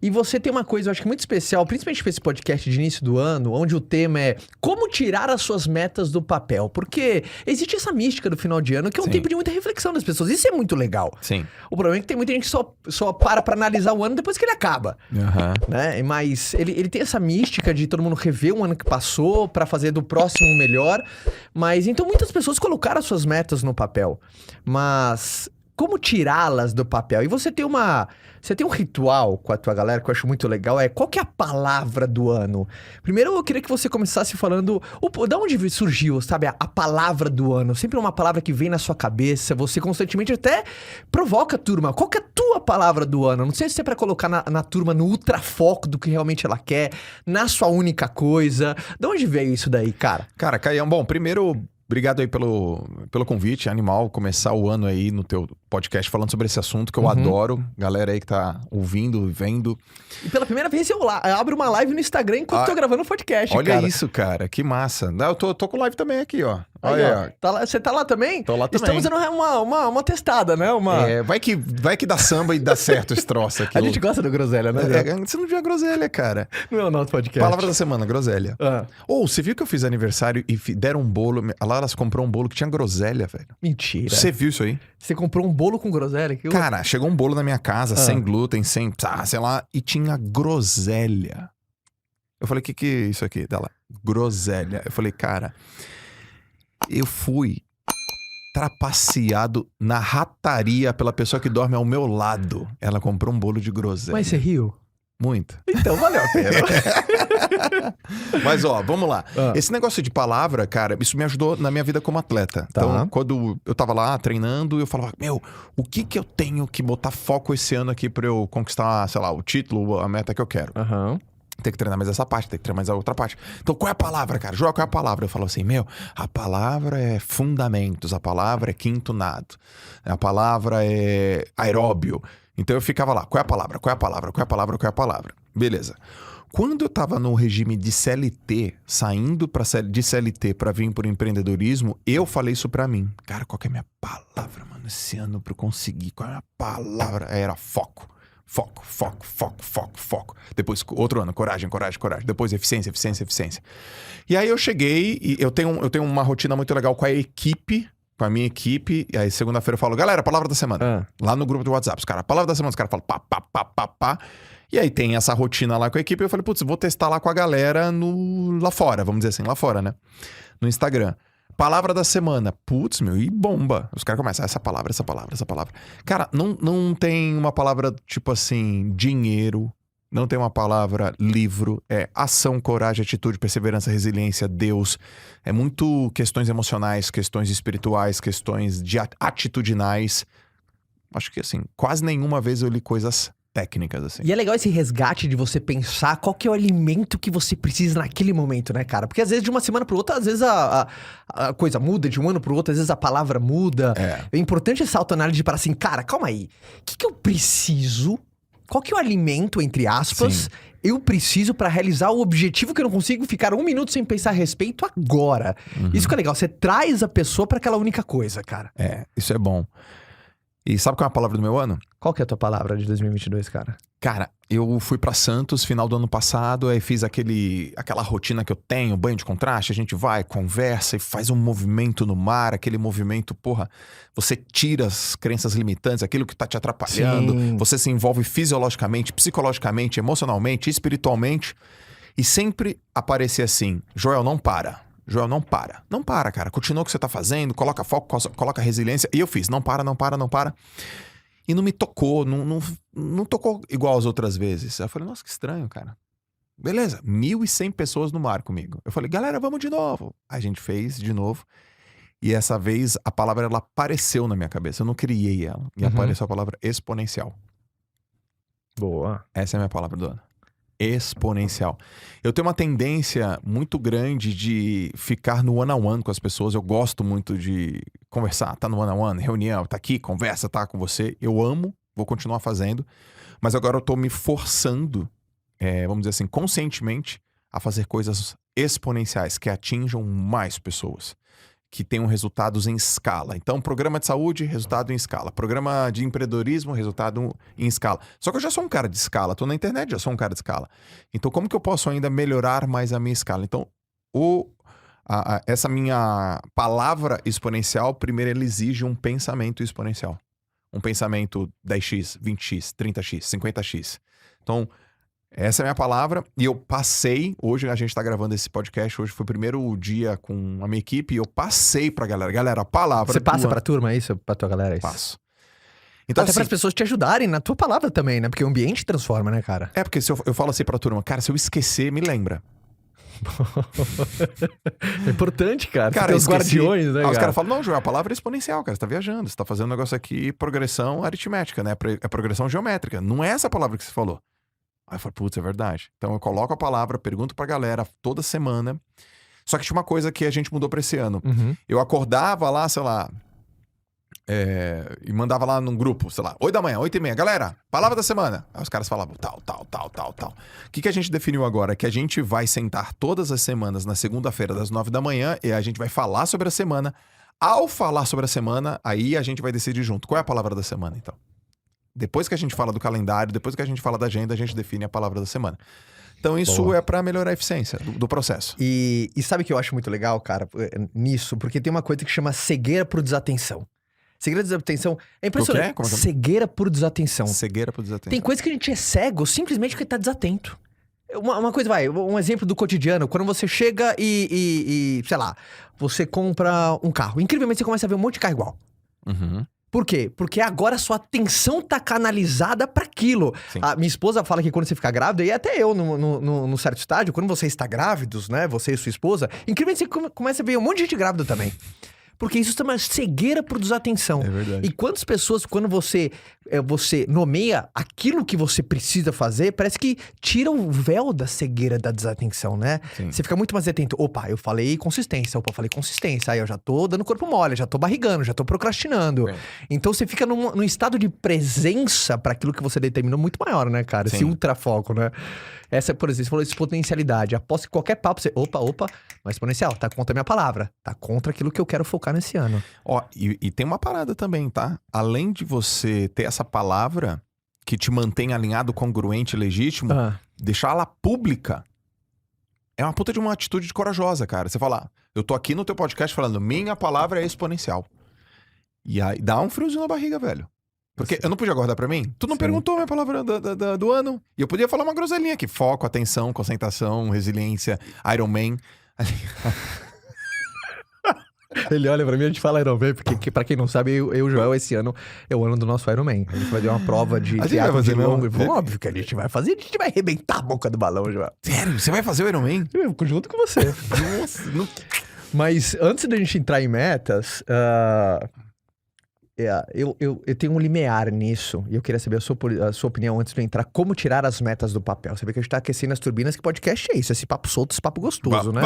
E você tem uma coisa, eu acho que muito especial, principalmente para esse podcast de início do ano, onde o tema é como tirar as suas metas do papel. Porque existe essa mística do final de ano, que é um Sim. tempo de muita reflexão das pessoas. Isso é muito legal. Sim. O problema é que tem muita gente que só para pra analisar o ano depois que ele acaba. Aham. Né? Mas ele tem essa mística de todo mundo rever um ano que passou pra fazer do próximo um melhor. Mas então muitas pessoas colocaram as suas metas no papel. Mas como tirá-las do papel? E você tem um ritual com a tua galera que eu acho muito legal, qual que é a palavra do ano? Primeiro eu queria que você começasse falando da onde surgiu, sabe, a palavra do ano. Sempre é uma palavra que vem na sua cabeça, você constantemente até provoca a turma. Qual que é a tua palavra do ano? Não sei se é pra colocar na turma no ultrafoco do que realmente ela quer, na sua única coisa. De onde veio isso daí, cara? Cara, Caião, bom, primeiro, obrigado aí pelo convite, animal, começar o ano aí no teu podcast falando sobre esse assunto que eu adoro. Galera aí que tá ouvindo, vendo. E pela primeira vez eu abro uma live no Instagram enquanto tô gravando o podcast, Olha cara. isso, cara, que massa. Não, eu tô com live também aqui, ó. Aí, Olha, ó. Você tá lá também? Tô lá também. Estamos dando uma testada, né? vai que dá samba e dá certo esse troço aqui. A gente gosta do groselha, né? Você não viu a groselha, cara. Não é o nosso podcast. Palavra da semana, groselha. Você viu que eu fiz aniversário e deram um bolo? Lá elas comprou um bolo que tinha groselha, velho. Mentira. Você viu isso aí? Você comprou um bolo com groselha? Cara, chegou um bolo na minha casa, sem glúten, sem, sei lá, e tinha groselha. Eu falei, que é isso aqui? Dela, groselha. Eu falei, cara, eu fui trapaceado na rataria pela pessoa que dorme ao meu lado. Ela comprou um bolo de groselha. Mas você riu? Muito. Então valeu a pena. Mas ó, vamos lá. Esse negócio de palavra, cara, isso me ajudou na minha vida como atleta. Tá. Então, quando eu tava lá treinando, eu falava, o que eu tenho que botar foco esse ano aqui pra eu conquistar, sei lá, o título, a meta que eu quero? Tem que treinar mais essa parte, tem que treinar mais a outra parte. Então, qual é a palavra, cara? João, qual é a palavra? Eu falo assim, a palavra é fundamentos, a palavra é quinto nado, a palavra é aeróbio. Então eu ficava lá, qual é a palavra? Qual é a palavra? Qual é a palavra? Qual é a palavra? Beleza. Quando eu tava no regime de CLT, saindo de CLT pra vir pro empreendedorismo, eu falei isso pra mim. Cara, qual que é a minha palavra, mano? Esse ano pra eu conseguir, qual é a minha palavra? Era foco. Foco, foco, foco, foco, foco. Depois, outro ano, coragem, coragem, coragem. Depois, eficiência, eficiência, eficiência. E aí eu cheguei e eu tenho uma rotina muito legal com a equipe, com a minha equipe. E aí segunda-feira eu falo, galera, palavra da semana. Lá no grupo do WhatsApp, os caras, palavra da semana, os caras falam pá, pá, pá, pá, pá. E aí tem essa rotina lá com a equipe. Eu falei, putz, vou testar lá com a galera lá fora, vamos dizer assim, lá fora, né? No Instagram. Palavra da semana. Putz, e bomba. Os caras começam, essa palavra, essa palavra, essa palavra. Cara, não tem uma palavra tipo assim, dinheiro. Não tem uma palavra livro. É ação, coragem, atitude, perseverança, resiliência, Deus. É muito questões emocionais, questões espirituais, questões atitudinais. Acho que assim, quase nenhuma vez eu li coisas técnicas, assim. E é legal esse resgate de você pensar qual que é o alimento que você precisa naquele momento, né, cara? Porque às vezes de uma semana para outra, às vezes a coisa muda, de um ano para outro, às vezes a palavra muda. É importante essa autoanálise para assim, cara, calma aí. O que eu preciso? Qual que é o alimento, entre aspas, eu preciso para realizar o objetivo que eu não consigo ficar um minuto sem pensar a respeito agora? Isso que é legal, você traz a pessoa para aquela única coisa, cara. Isso é bom. E sabe qual é a palavra do meu ano? Qual que é a tua palavra de 2022, cara? Cara, eu fui pra Santos final do ano passado, aí fiz aquela rotina que eu tenho, banho de contraste, a gente vai, conversa e faz um movimento no mar, aquele movimento, você tira as crenças limitantes, aquilo que tá te atrapalhando, você se envolve fisiologicamente, psicologicamente, emocionalmente, espiritualmente, e sempre aparecia assim, Joel, não para. Joel, não para. Não para, cara. Continua o que você tá fazendo, coloca foco, coloca resiliência. E eu fiz, não para, não para, não para. E não me tocou, não tocou igual as outras vezes. Eu falei, nossa, que estranho, cara. Beleza, 1.100 pessoas no mar comigo. Eu falei, galera, vamos de novo. A gente fez de novo. E essa vez a palavra, ela apareceu na minha cabeça. Eu não criei ela. E apareceu a palavra exponencial. Boa. Essa é a minha palavra do ano. Exponencial. Eu tenho uma tendência muito grande de ficar no one-on-one com as pessoas. Eu gosto muito de conversar, tá no one-on-one, reunião, tá aqui, conversa, tá com você. Eu amo, vou continuar fazendo. Mas agora eu tô me forçando, vamos dizer assim, conscientemente, a fazer coisas exponenciais que atinjam mais pessoas. que tenham resultados em escala. Então, programa de saúde, resultado em escala. Programa de empreendedorismo, resultado em escala. Só que eu já sou um cara de escala. Tô na internet, já sou um cara de escala. Então, como que eu posso ainda melhorar mais a minha escala? Então, essa minha palavra exponencial, primeiro, ela exige um pensamento exponencial. Um pensamento 10x, 20x, 30x, 50x. Então, essa é a minha palavra, e eu passei, hoje a gente tá gravando esse podcast, hoje foi o primeiro dia com a minha equipe, e eu passei pra galera. Galera, a palavra... Você passa pra turma isso? Pra tua galera isso? Passo. Então, até assim, para as pessoas te ajudarem na tua palavra também, né? Porque o ambiente transforma, né, cara? É, porque se eu falo assim pra turma, cara, se eu esquecer, me lembra. É importante, cara. Cara, os guardiões, né, cara? Os caras falam, não, Joel, a palavra é exponencial, cara. Você tá viajando, você tá fazendo um negócio aqui, progressão aritmética, né? É progressão geométrica. Não é essa palavra que você falou. Aí eu falo, putz, é verdade. Então eu coloco a palavra, pergunto pra galera toda semana. Só que tinha uma coisa que a gente mudou pra esse ano. Eu acordava lá, sei lá, e mandava lá num grupo, sei lá, 8 da manhã, 8h30. Galera, palavra da semana. Aí os caras falavam tal. O que a gente definiu agora? Que a gente vai sentar todas as semanas na segunda-feira, das 9 da manhã, e a gente vai falar sobre a semana. Ao falar sobre a semana, aí a gente vai decidir junto. Qual é a palavra da semana, então? Depois que a gente fala do calendário, depois que a gente fala da agenda, a gente define a palavra da semana. Então isso é pra melhorar a eficiência do processo. E sabe o que eu acho muito legal, cara, nisso? Porque tem uma coisa que chama cegueira por desatenção. Cegueira por desatenção é impressionante. Como é que é? Cegueira por desatenção. Cegueira por desatenção. Tem coisa que a gente é cego simplesmente porque tá desatento. Uma coisa, um exemplo do cotidiano. Quando você chega e sei lá, você compra um carro. Incrivelmente você começa a ver um monte de carro igual. Por quê? Porque agora a sua atenção tá canalizada pra aquilo. A minha esposa fala que quando você fica grávida, e até eu, num certo estágio, quando você está grávidos, né? Você e sua esposa, incrivelmente você começa a ver um monte de gente grávida também. Porque isso é uma cegueira por desatenção. É verdade. E quantas pessoas, quando você nomeia aquilo que você precisa fazer, parece que tira o véu da cegueira da desatenção, né? Sim. Você fica muito mais atento. Opa, eu falei consistência. Opa, eu falei consistência. Aí eu já tô dando corpo mole, já tô barrigando, já tô procrastinando. Sim. Então você fica num estado de presença para aquilo que você determinou muito maior, né, cara? Sim. Esse ultrafoco, né? Essa, por exemplo, você falou de exponencialidade. Aposto que qualquer papo, você... Opa, não é exponencial. Tá contra a minha palavra. Tá contra aquilo que eu quero focar nesse ano. Ó, e tem uma parada também, tá? Além de você ter essa palavra que te mantém alinhado, congruente, legítimo, deixar ela pública é uma puta de uma atitude corajosa, cara. Você fala, eu tô aqui no teu podcast falando, minha palavra é exponencial. E aí dá um friozinho na barriga, velho. Porque eu não podia guardar pra mim? Tu não perguntou a minha palavra do ano. E eu podia falar uma groselinha aqui. Foco, atenção, concentração, resiliência, Iron Man. Ele olha pra mim e a gente fala Iron Man, porque pra quem não sabe, eu e o Joel, esse ano, é o ano do nosso Iron Man. A gente vai ter uma prova de triatlo de longo. Óbvio que a gente vai fazer, a gente vai arrebentar a boca do balão, Joel. Sério? Você vai fazer o Iron Man? Junto com você. Nossa, não... Mas antes da gente entrar em metas... Eu tenho um limiar nisso, e eu queria saber a sua opinião antes de eu entrar. Como tirar as metas do papel? Você vê que a gente tá aquecendo as turbinas, que podcast é isso, esse papo solto, esse papo gostoso, né?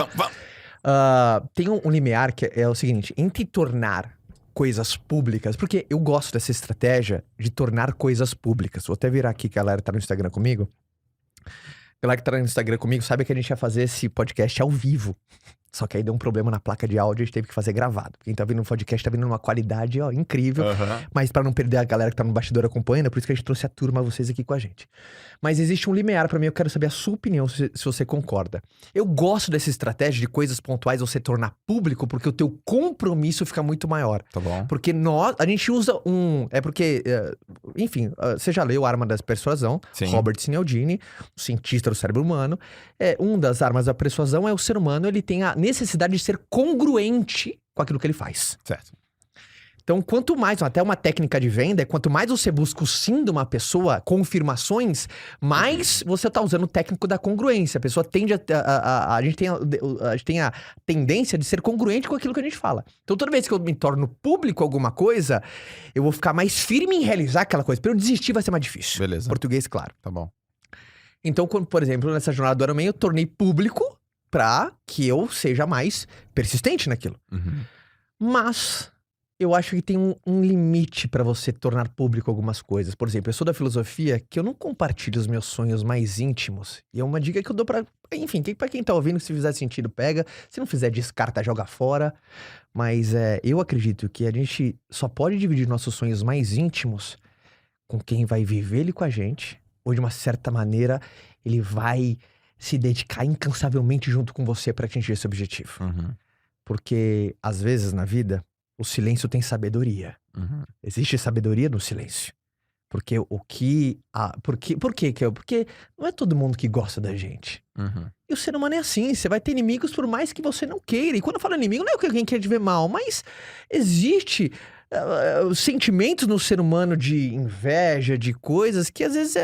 Tem um limiar que é o seguinte, entre tornar coisas públicas, porque eu gosto dessa estratégia de tornar coisas públicas. Vou até virar aqui, que a galera tá no Instagram comigo. A galera que tá no Instagram comigo sabe que a gente ia fazer esse podcast ao vivo. Só que aí deu um problema na placa de áudio, a gente teve que fazer gravado. Quem tá vindo no podcast tá vindo numa qualidade, ó, incrível. Mas pra não perder a galera que tá no bastidor acompanhando, é por isso que a gente trouxe a turma, vocês aqui com a gente. Mas existe um limiar pra mim, eu quero saber a sua opinião, se você concorda. Eu gosto dessa estratégia de coisas pontuais você tornar público, porque o teu compromisso fica muito maior. Tá bom. Porque a gente usa enfim, você já leu Arma da Persuasão, Sim. Robert Cialdini, o cientista do cérebro humano. Uma das armas da persuasão é o ser humano, ele tem a necessidade de ser congruente com aquilo que ele faz. Certo. Então, quanto mais, até uma técnica de venda, quanto mais você busca o sim de uma pessoa, confirmações, mais você tá usando o técnico da congruência. A pessoa tende a gente tem a tendência de ser congruente com aquilo que a gente fala. Então, toda vez que eu me torno público alguma coisa, eu vou ficar mais firme em realizar aquela coisa. Para eu desistir vai ser mais difícil. Beleza. Português, claro. Tá bom. Então, quando, por exemplo, nessa jornada do Iron Man, eu tornei público pra que eu seja mais persistente naquilo. Mas Eu acho que tem um limite pra você tornar público algumas coisas. Por exemplo, eu sou da filosofia que eu não compartilho os meus sonhos mais íntimos. E é uma dica que eu dou pra... Enfim, pra quem tá ouvindo, se fizer sentido, pega. Se não fizer, descarta, joga fora. Mas eu acredito que a gente só pode dividir nossos sonhos mais íntimos com quem vai viver ele com a gente. Ou de uma certa maneira, ele vai se dedicar incansavelmente junto com você pra atingir esse objetivo. Uhum. Porque, às vezes, na vida... O silêncio tem sabedoria. Uhum. Existe sabedoria no silêncio. Porque o que... Por quê? Porque não é todo mundo que gosta da gente. Uhum. E o ser humano é assim. Você vai ter inimigos por mais que você não queira. E quando eu falo inimigo, não é que alguém quer te ver mal. Mas existe sentimentos no ser humano de inveja, de coisas que às vezes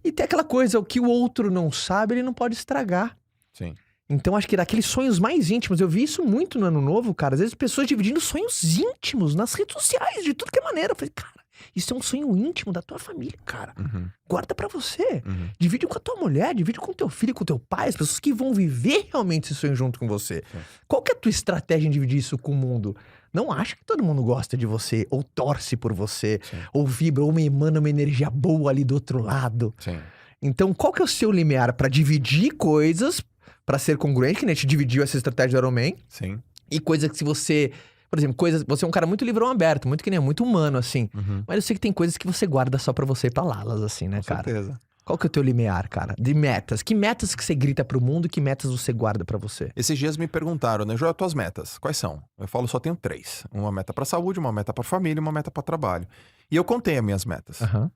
E tem aquela coisa, o que o outro não sabe, ele não pode estragar. Sim. Então, acho que daqueles sonhos mais íntimos, eu vi isso muito no Ano Novo, cara. Às vezes, pessoas dividindo sonhos íntimos nas redes sociais, de tudo que é maneira. Eu falei, cara, isso é um sonho íntimo da tua família, cara. Uhum. Guarda pra você. Uhum. Divide com a tua mulher, divide com o teu filho, com o teu pai, as pessoas que vão viver realmente esse sonho junto com você. Sim. Qual que é a tua estratégia em dividir isso com o mundo? Não acha que todo mundo gosta de você, ou torce por você, Sim. ou vibra, ou emana uma energia boa ali do outro lado. Sim. Então, qual que é o seu limiar pra dividir coisas... Pra ser congruente, que a gente dividiu essa estratégia do Iron Man. Sim. E coisas que se você... Por exemplo, você é um cara muito livrão aberto, muito que nem muito humano, assim. Uhum. Mas eu sei que tem coisas que você guarda só pra você e pra Lalas, assim, né, Com cara? certeza. Qual que é o teu limiar, cara? De metas. Que metas que você grita pro mundo e que metas você guarda pra você? Esses dias me perguntaram, né, Joel, tuas metas, quais são? Eu falo, só tenho 3. Uma meta pra saúde, uma meta pra família e uma meta pra trabalho. E eu contei as minhas metas. Aham.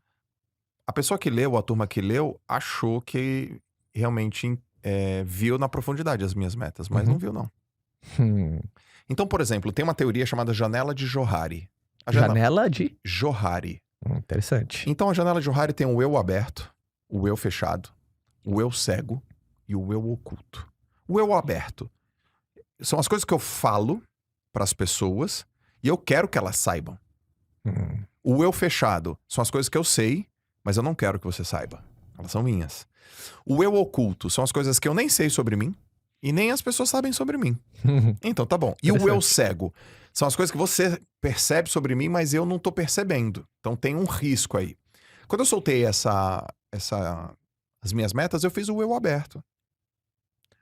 A pessoa que leu, a turma que leu, achou que realmente viu na profundidade as minhas metas, mas não viu, não. Então, por exemplo, tem uma teoria chamada janela de Johari. Janela de... Johari. Interessante. Então, a janela de Johari tem o eu aberto, o eu fechado, o eu cego e o eu oculto. O eu aberto são as coisas que eu falo para as pessoas e eu quero que elas saibam. O eu fechado são as coisas que eu sei, mas eu não quero que você saiba. Elas são minhas. O eu oculto são as coisas que eu nem sei sobre mim e nem as pessoas sabem sobre mim. Então, tá bom. E o eu cego são as coisas que você percebe sobre mim, mas eu não tô percebendo. Então tem um risco aí. Quando eu soltei as minhas metas, eu fiz o eu aberto.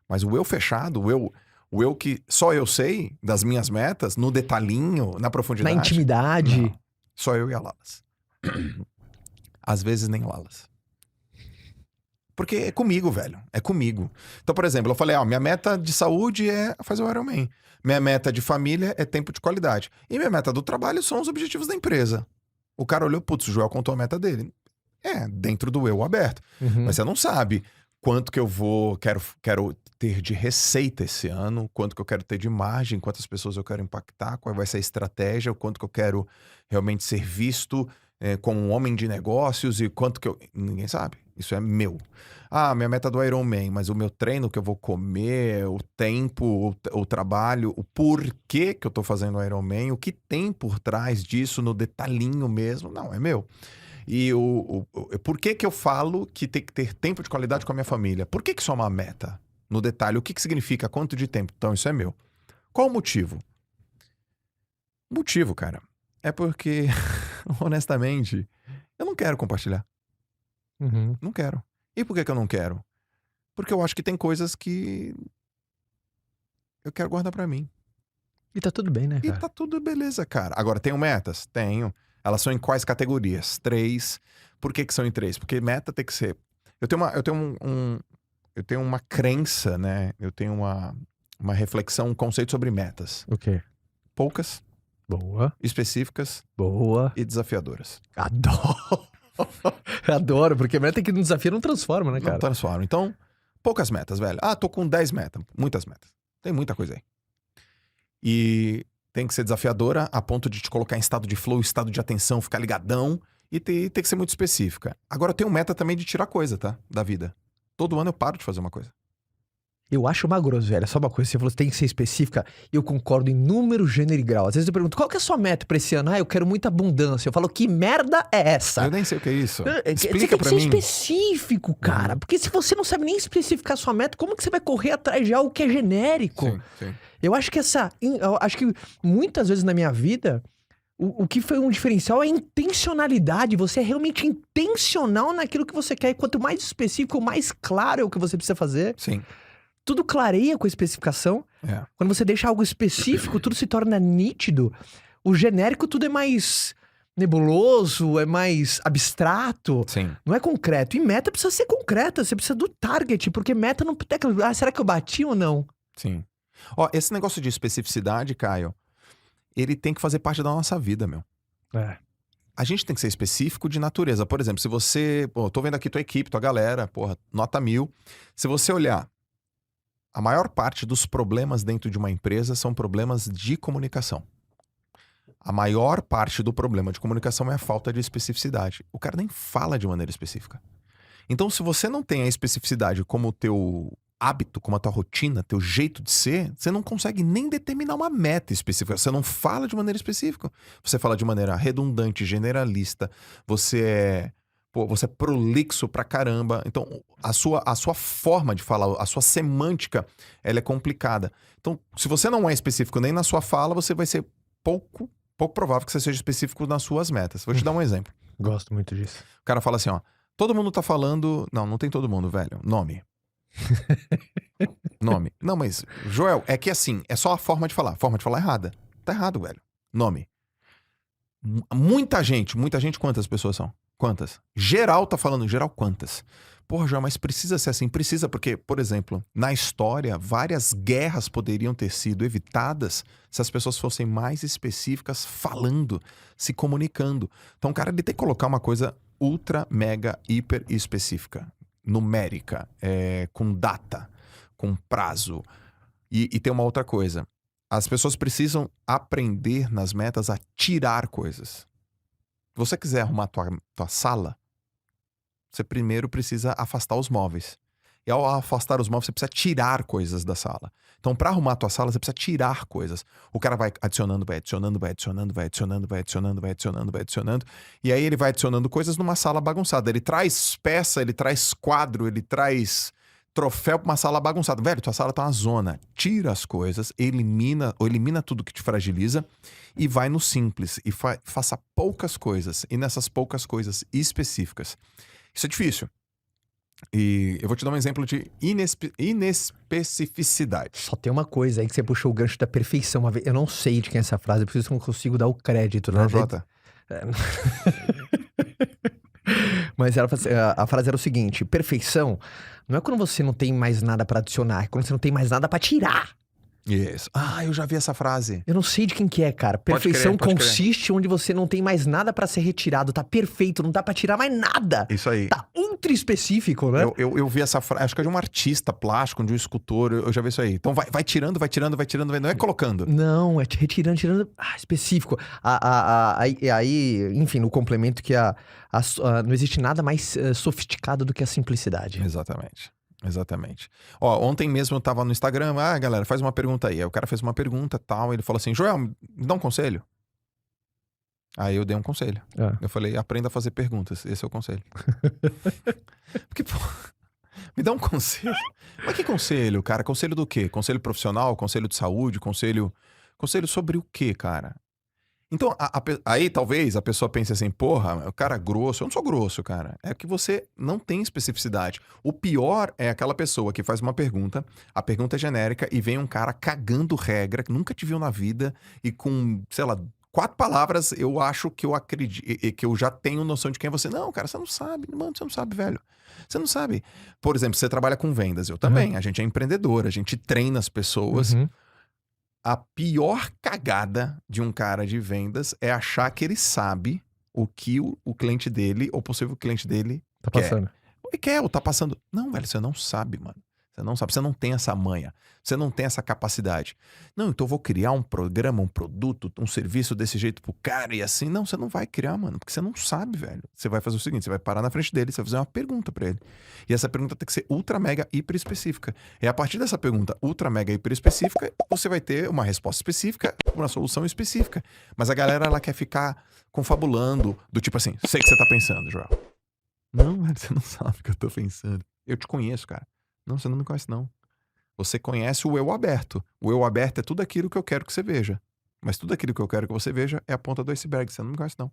Mas o eu fechado, o eu que só eu sei das minhas metas, no detalhinho, na profundidade. Na intimidade. Não. Só eu e a Lalas. Às vezes nem Lalas. Porque é comigo, velho. É comigo. Então, por exemplo, eu falei, minha meta de saúde é fazer o Iron Man. Minha meta de família é tempo de qualidade. E minha meta do trabalho são os objetivos da empresa. O cara olhou, putz, o Joel contou a meta dele. Dentro do eu aberto. Mas você não sabe quanto que eu quero ter de receita esse ano, quanto que eu quero ter de margem, quantas pessoas eu quero impactar, qual vai ser a estratégia, o quanto que eu quero realmente ser visto como um homem de negócios e quanto que eu... Ninguém sabe. Isso é meu. Minha meta do Iron Man, mas o meu treino que eu vou comer, o tempo, o trabalho, o porquê que eu tô fazendo o Iron Man, o que tem por trás disso no detalhinho mesmo, não, é meu. E por que que eu falo que tem que ter tempo de qualidade com a minha família? Por que que isso é uma meta? No detalhe, o que que significa, quanto de tempo? Então, isso é meu. Qual o motivo? O motivo, cara, é porque, honestamente, eu não quero compartilhar. Não quero. E por que que eu não quero? Porque eu acho que tem coisas que eu quero guardar pra mim. E tá tudo bem, né, cara? E tá tudo beleza, cara. Agora, tenho metas? Tenho. Elas são em quais categorias? 3. Por que que são em 3? Porque meta tem que ser... Eu tenho uma crença, né? Eu tenho uma reflexão, um conceito sobre metas. O quê? Poucas. Boa. Específicas. Boa. E desafiadoras. Adoro. Adoro, porque meta que não desafia não transforma, né, cara? Não transforma. Então, poucas metas, velho. Tô com 10 metas. Muitas metas. Tem muita coisa aí. E tem que ser desafiadora a ponto de te colocar em estado de flow, estado de atenção, ficar ligadão. E tem que ser muito específica. Agora, eu tenho meta também de tirar coisa, tá? Da vida. Todo ano eu paro de fazer uma coisa. Eu acho uma groselha, só uma coisa, você falou que tem que ser específica, eu concordo em número, gênero e grau. Às vezes eu pergunto, qual que é a sua meta pra esse ano? Eu quero muita abundância. Eu falo, que merda é essa? Eu nem sei o que é isso. Explica pra mim. Você tem que ser específico, cara. Porque se você não sabe nem especificar a sua meta, como que você vai correr atrás de algo que é genérico? Sim. Eu acho que muitas vezes na minha vida, O que foi um diferencial é a intencionalidade. Você é realmente intencional naquilo que você quer. E quanto mais específico, mais claro é o que você precisa fazer. Sim. Tudo clareia com a especificação. É. Quando você deixa algo específico, tudo se torna nítido. O genérico, tudo é mais nebuloso, é mais abstrato. Sim. Não é concreto. E meta precisa ser concreta. Você precisa do target. Porque meta não tem aquilo... será que eu bati ou não? Sim. Ó, esse negócio de especificidade, Caio, ele tem que fazer parte da nossa vida, meu. É. A gente tem que ser específico de natureza. Por exemplo, se você... Pô, tô vendo aqui tua equipe, tua galera, porra, nota 1000. Se você olhar, a maior parte dos problemas dentro de uma empresa são problemas de comunicação. A maior parte do problema de comunicação é a falta de especificidade. O cara nem fala de maneira específica. Então, se você não tem a especificidade como o teu hábito, como a tua rotina, teu jeito de ser, você não consegue nem determinar uma meta específica. Você não fala de maneira específica. Você fala de maneira redundante, generalista. Você é prolixo pra caramba. Então, a sua forma de falar, a sua semântica, ela é complicada. Então, se você não é específico nem na sua fala, você vai ser pouco provável que você seja específico nas suas metas. Vou te dar um exemplo. Gosto muito disso. O cara fala assim, ó. Todo mundo tá falando... Não tem todo mundo, velho. Nome. Nome. Não, mas, Joel, é que assim, é só a forma de falar. Forma de falar errada. Tá errado, velho. Nome. Muita gente, quantas pessoas são? Quantas? Geral tá falando, geral quantas? Porra, Joel, mas precisa ser assim? Precisa, porque, por exemplo, na história, várias guerras poderiam ter sido evitadas se as pessoas fossem mais específicas falando, se comunicando. Então o cara ele tem que colocar uma coisa ultra, mega, hiper específica. Numérica, com data, com prazo. E tem uma outra coisa. As pessoas precisam aprender nas metas a tirar coisas. Se você quiser arrumar tua sala, você primeiro precisa afastar os móveis. E ao afastar os móveis, você precisa tirar coisas da sala. Então, para arrumar a tua sala, você precisa tirar coisas. O cara vai adicionando, vai adicionando, vai adicionando, vai adicionando, vai adicionando, vai adicionando, vai adicionando. E aí ele vai adicionando coisas numa sala bagunçada. Ele traz peça, ele traz quadro, ele traz troféu pra uma sala bagunçada. Velho, tua sala tá uma zona. Tira as coisas, elimina tudo que te fragiliza e vai no simples. E faça poucas coisas. E nessas poucas coisas específicas. Isso é difícil. E eu vou te dar um exemplo de inespecificidade. Só tem uma coisa aí que você puxou o gancho da perfeição. Eu não sei de quem é essa frase, por isso que eu não consigo dar o crédito, né? Jota. Mas a frase era o seguinte: perfeição não é quando você não tem mais nada pra adicionar, é quando você não tem mais nada pra tirar. Isso. Ah, eu já vi essa frase. Eu não sei de quem que é, cara. Perfeição consiste onde você não tem mais nada pra ser retirado. Tá perfeito, não dá pra tirar mais nada. Isso aí. Tá ultra específico, né? Eu vi essa frase, acho que é de um artista plástico, de um escultor, eu já vi isso aí. Então vai tirando, não é colocando. Não, é retirando, específico. Aí, enfim, no complemento que não existe nada mais sofisticado do que a simplicidade. Exatamente. Ó, ontem mesmo eu tava no Instagram, galera, faz uma pergunta aí. Aí o cara fez uma pergunta tal, ele falou assim, Joel, me dá um conselho? Aí eu dei um conselho. Eu falei, aprenda a fazer perguntas, esse é o conselho. Porque, pô, me dá um conselho. Mas que conselho, cara? Conselho do quê? Conselho profissional? Conselho de saúde? Conselho sobre o quê, cara? Então, aí talvez a pessoa pense assim, porra, o cara é grosso. Eu não sou grosso, cara. É que você não tem especificidade. O pior é aquela pessoa que faz uma pergunta, a pergunta é genérica e vem um cara cagando regra, que nunca te viu na vida e com, sei lá, 4 palavras eu acho que eu acredito, que eu já tenho noção de quem é você. Não, cara, você não sabe. Mano, você não sabe, velho. Você não sabe. Por exemplo, você trabalha com vendas, eu também. A gente é empreendedor, a gente treina as pessoas. A pior cagada de um cara de vendas é achar que ele sabe o que o cliente dele, ou possível cliente dele, tá passando. Ele quer ou tá passando. Não, velho, você não sabe, mano. Você não sabe, você não tem essa manha, você não tem essa capacidade. Não, então eu vou criar um programa, um produto, um serviço desse jeito pro cara e assim. Não, você não vai criar, mano, porque você não sabe, velho. Você vai fazer o seguinte, você vai parar na frente dele, você vai fazer uma pergunta pra ele. E essa pergunta tem que ser ultra, mega, hiper específica. E a partir dessa pergunta ultra, mega, hiper específica, você vai ter uma resposta específica, uma solução específica. Mas a galera, ela quer ficar confabulando, do tipo assim, sei o que você tá pensando, Joel. Não, velho, você não sabe o que eu tô pensando. Eu te conheço, cara. Não, você não me conhece, não. Você conhece o eu aberto. O eu aberto é tudo aquilo que eu quero que você veja. Mas tudo aquilo que eu quero que você veja é a ponta do iceberg. Você não me conhece, não.